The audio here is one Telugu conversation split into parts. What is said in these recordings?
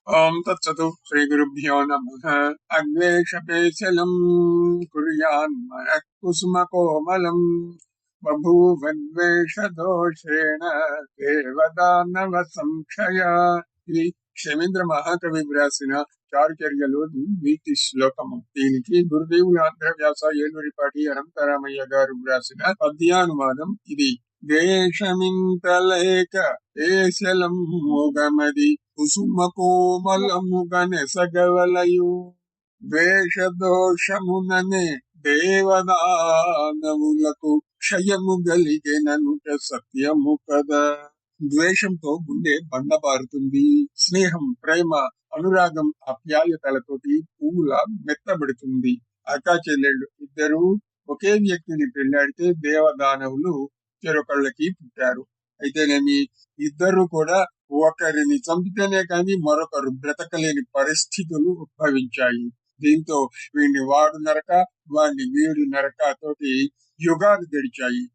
ఓం తత్సతు శ్రీ గురుభ్యో నమః. అన్వేషపేశలం కుర్యాన్మయ కుసుమ కోమలం బభూవన్వేషదోషేణ దేవదానవ సంక్షయ. ఇది క్షమేంద్ర మహాకవి వ్రాసిన చారుచర్యలోని వీటి శ్లోకము. దీనికి గురుదేవులు ఆంధ్రవ్యాస ఏలూరిపాటి అనంతరామయ్య గారు వ్రాసిన పద్యానువాదం ఇది. ద్వేషమింతలేక ఏశలం మొగమది కుసుమ కోమలముగనెసగవలయు ద్వేషదోషముననే దేవదానవులకు క్షయము గలిగెననుట సత్యము కదా. ద్వేషంతో గుండె బండబారుతుంది. స్నేహం, ప్రేమ, అనురాగం, ఆప్యాయతలతోటి పువ్వులా మెత్తబడుతుంది. అక్కా చెల్లెళ్ళు ఇద్దరు ఒకే వ్యక్తిని పెళ్లాడితే దేవదానవులు చెరొకళ్ళకి పుట్టారు. అయితేనేమి ఇద్దరు కూడా ఒకరిని చంపితేనే కానీ మరొకరు బ్రతకలేని పరిస్థితులు ఉద్భవించాయి. దీంతో వీడిని వాడు నరక, వాడిని వీడు నరక తోటి యుగాలు గడిచాయి.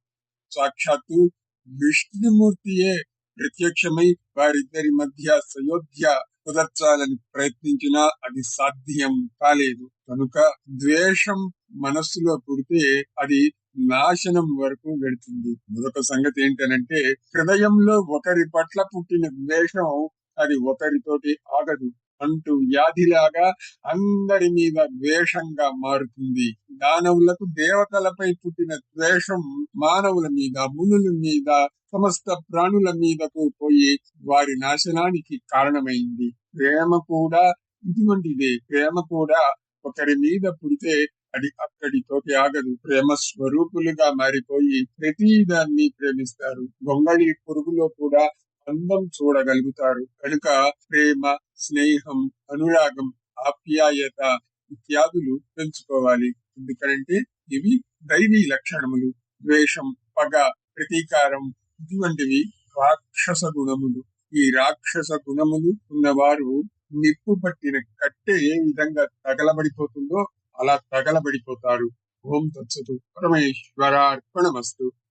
సాక్షాత్తు విష్ణుమూర్తియే ప్రత్యక్షమై వారిద్దరి మధ్య సయోధ్య కుదర్చాలని ప్రయత్నించినా అది సాధ్యం కాలేదు. కనుక ద్వేషం మనస్సులో పుడితే అది నాశనం వరకు వెళుతుంది. మరొక సంగతి ఏంటనంటే, హృదయంలో ఒకరి పట్ల పుట్టిన ద్వేషం అది ఒకరితోటి ఆగదు. అంటూ వ్యాధిలాగా అందరి మీద ద్వేషంగా మారుతుంది. దానవులకు దేవతలపై పుట్టిన ద్వేషం మానవుల మీద, మునుల మీద, సమస్త ప్రాణుల మీదకు పోయి వారి నాశనానికి కారణమైంది. ప్రేమ కూడా ఇటువంటిదే. ప్రేమ కూడా ఒకరి మీద పుడితే అది అక్కడితోటి ఆగదు. ప్రేమ స్వరూపులుగా మారిపోయి ప్రతిదాన్ని ప్రేమిస్తారు. గొంగళి పురుగులో కూడా అందం చూడగలుగుతారు. కనుక ప్రేమ, స్నేహం, అనురాగం, ఆప్యాయత ఇత్యాదులు పెంచుకోవాలి. ఎందుకంటే ఇవి దైవీ లక్షణములు. ద్వేషం, పగ, ప్రతీకారం ఇటువంటివి రాక్షస గుణములు. ఈ రాక్షస గుణములు ఉన్నవారు నిప్పు పట్టిన కట్టె ఏ విధంగా తగలబడిపోతుందో అలా తగలబడిపోతారు. ఓం తత్సతు. పరమేశ్వరార్పణమస్తు.